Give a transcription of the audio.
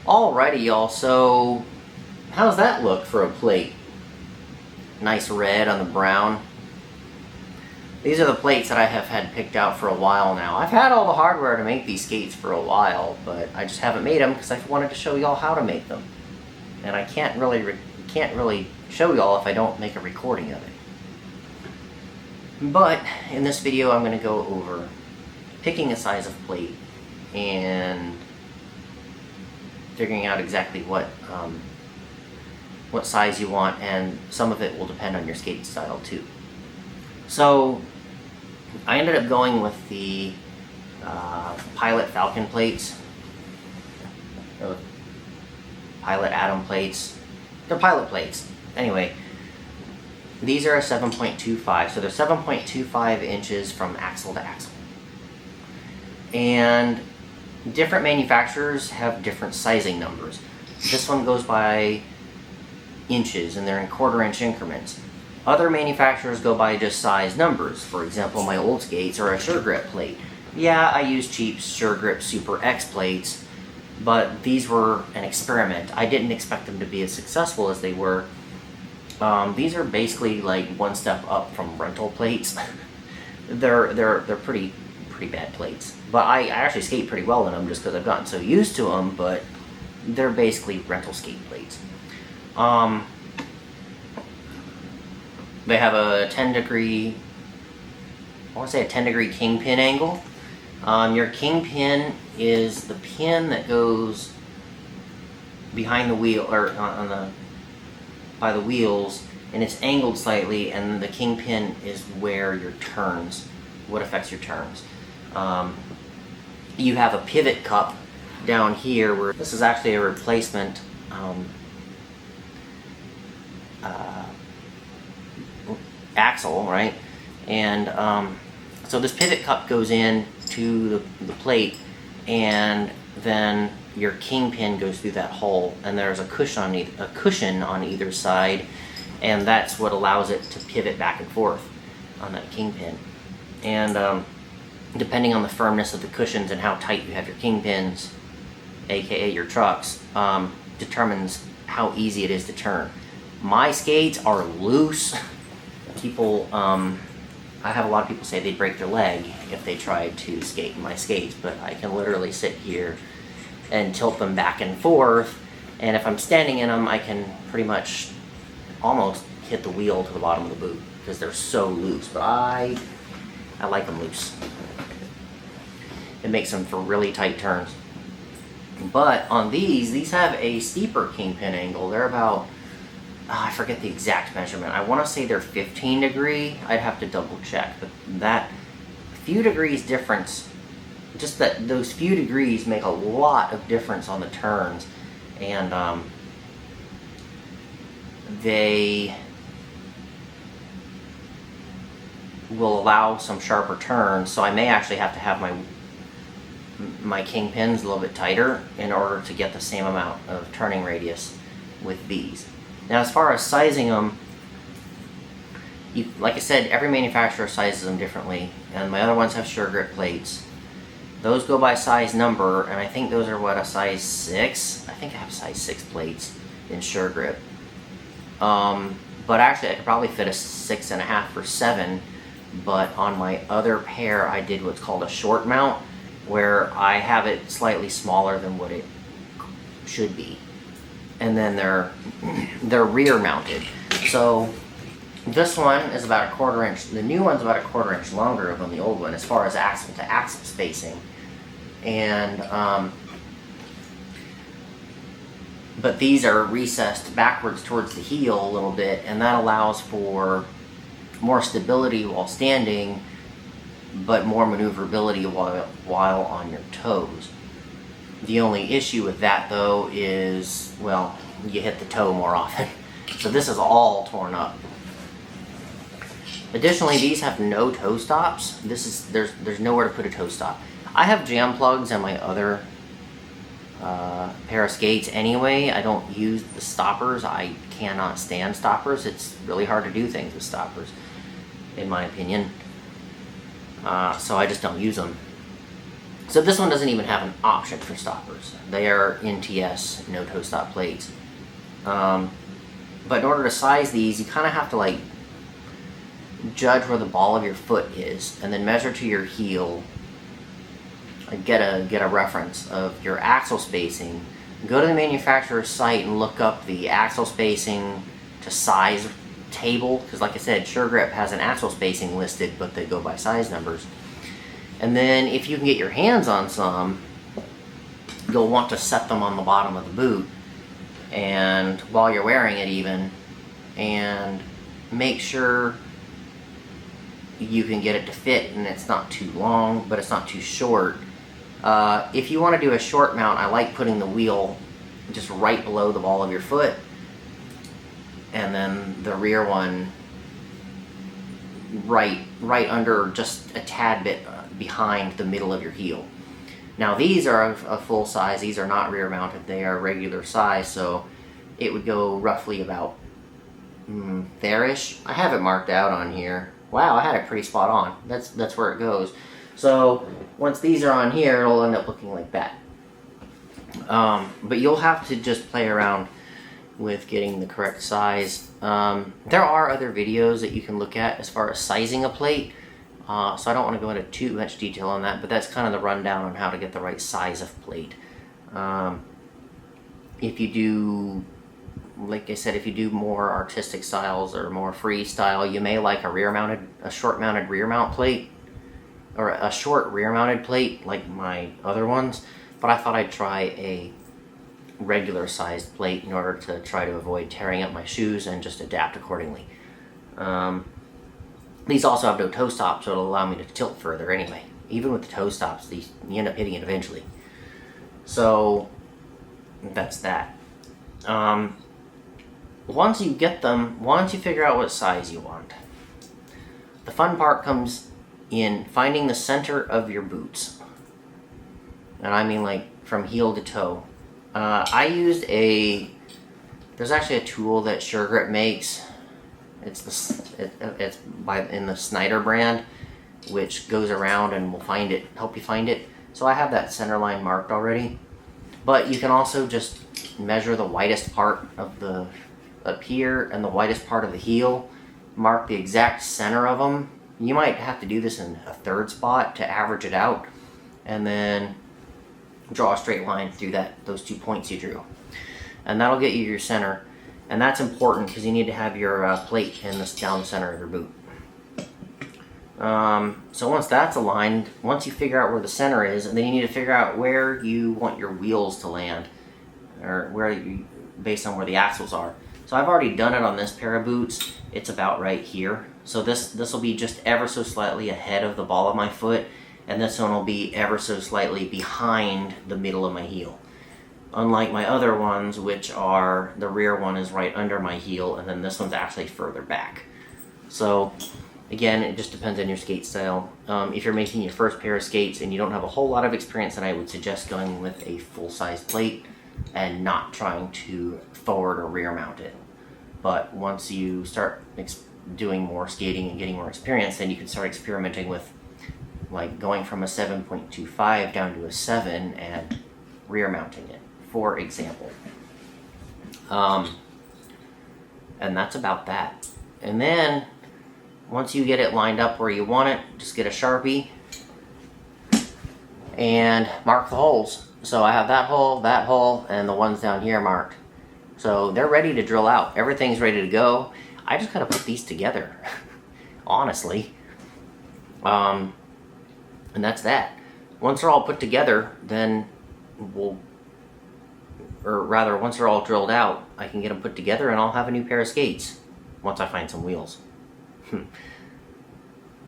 Alrighty, y'all, so how's that look for a plate? Nice red on the brown. These are the plates that I have had picked out for a while now. I've had all the hardware to make these skates for a while, but I just haven't made them because I wanted to show y'all how to make them. And I can't really show y'all if I don't make a recording of it. But in this video I'm going to go over picking a size of plate and figuring out exactly what size you want, and some of it will depend on your skate style too. So I ended up going with the Pilot Falcon plates, Pilot Atom plates. They're Pilot plates. Anyway, these are a 7.25, so they're 7.25 inches from axle to axle. And different manufacturers have different sizing numbers. This one goes by inches, and they're in quarter-inch increments. Other manufacturers go by just size numbers. For example, my old skates are a SureGrip plate. Yeah, I use cheap SureGrip Super X plates, but these were an experiment. I didn't expect them to be as successful as they were. These are basically like one step up from rental plates. they're pretty bad plates, but I actually skate pretty well in them just because I've gotten so used to them. But they're basically rental skate plates. They have a 10-degree, I want to say a 10-degree kingpin angle. Your kingpin is the pin that goes behind the wheel, or by the wheels, and it's angled slightly, and the kingpin is where your turns, what affects your turns. You have a pivot cup down here, where this is actually a replacement axle, right? And so this pivot cup goes in to the plate, and then your kingpin goes through that hole, and there's a cushion on either side, and that's what allows it to pivot back and forth on that kingpin. And depending on the firmness of the cushions and how tight you have your kingpins, aka your trucks, determines how easy it is to turn. My skates are loose. People, I have a lot of people say they'd break their leg if they tried to skate in my skates, but I can literally sit here and tilt them back and forth, and if I'm standing in them, I can pretty much almost hit the wheel to the bottom of the boot because they're so loose. But I like them loose. It makes them for really tight turns. But on these have a steeper kingpin angle. They're about, I forget the exact measurement. I want to say they're 15 degree. I'd have to double check, but that few degrees difference, just that those few degrees make a lot of difference on the turns, and they will allow some sharper turns. So I may actually have to have my kingpins a little bit tighter in order to get the same amount of turning radius with these. Now, as far as sizing them, like I said, every manufacturer sizes them differently, and my other ones have SureGrip plates. Those go by size number, and I think those are what, a size 6? I think I have size 6 plates in SureGrip. But actually I could probably fit a 6.5 or 7, but on my other pair I did what's called a short mount, where I have it slightly smaller than what it should be. And then they're rear mounted. So this one is about a 1/4 inch. The new one's about a 1/4 inch longer than the old one as far as axle to axle spacing. And but these are recessed backwards towards the heel a little bit, and that allows for more stability while standing, but more maneuverability while on your toes. The only issue with that, though, is, well, you hit the toe more often. So this is all torn up. Additionally, these have no toe stops. There's nowhere to put a toe stop. I have jam plugs on my other pair of skates anyway. I don't use the stoppers. I cannot stand stoppers. It's really hard to do things with stoppers, in my opinion. So I just don't use them. So this one doesn't even have an option for stoppers. They are NTS, no toe stop plates. But in order to size these, you kind of have to like judge where the ball of your foot is, and then measure to your heel. Get a reference of your axle spacing. Go to the manufacturer's site and look up the axle spacing to size table, because like I said, SureGrip has an axle spacing listed, but they go by size numbers. And then if you can get your hands on some, you'll want to set them on the bottom of the boot, and while you're wearing it even, and make sure you can get it to fit and it's not too long, but it's not too short. If you want to do a short mount, I like putting the wheel just right below the ball of your foot, and then the rear one right under, just a tad bit behind the middle of your heel. Now these are a full size. These are not rear mounted. They are regular size, so it would go roughly about there-ish. I have it marked out on here. Wow, I had it pretty spot on. That's where it goes. So once these are on here, it'll end up looking like that. But you'll have to just play around with getting the correct size. There are other videos that you can look at as far as sizing a plate, so I don't want to go into too much detail on that, but that's kind of the rundown on how to get the right size of plate. If you do, like I said, if you do more artistic styles or more freestyle, you may like a short mounted rear mount plate, or a short rear mounted plate like my other ones, but I thought I'd try a regular sized plate in order to try to avoid tearing up my shoes and just adapt accordingly. These also have no toe stops, so it'll allow me to tilt further anyway. Even with the toe stops, you end up hitting it eventually. So that's that. Once you get them, once you figure out what size you want, the fun part comes in finding the center of your boots. And I mean like from heel to toe. I used there's actually a tool that SureGrip makes. It's in the Snyder brand, which goes around and will help you find it. So I have that center line marked already. But you can also just measure the widest part of up here and the widest part of the heel, mark the exact center of them. You might have to do this in a third spot to average it out, and then draw a straight line through those 2 points you drew. And that'll get you your center. And that's important because you need to have your plate down the center of your boot. So once that's aligned, once you figure out where the center is, and then you need to figure out where you want your wheels to land, or based on where the axles are. So I've already done it on this pair of boots. It's about right here. So this will be just ever so slightly ahead of the ball of my foot, and this one will be ever so slightly behind the middle of my heel. Unlike my other ones, which are, the rear one is right under my heel, and then this one's actually further back. So again, it just depends on your skate style. If you're making your first pair of skates and you don't have a whole lot of experience, then I would suggest going with a full-size plate and not trying to forward or rear mount it. But once you start doing more skating and getting more experience, then you can start experimenting with like going from a 7.25 down to a 7 and rear mounting it, for example. And that's about that. And then once you get it lined up where you want it, just get a Sharpie and mark the holes. So I have that hole, and the ones down here marked. So they're ready to drill out. Everything's ready to go. I just gotta put these together, honestly. And that's that. Once they're all put together, then once they're all drilled out, I can get them put together and I'll have a new pair of skates once I find some wheels.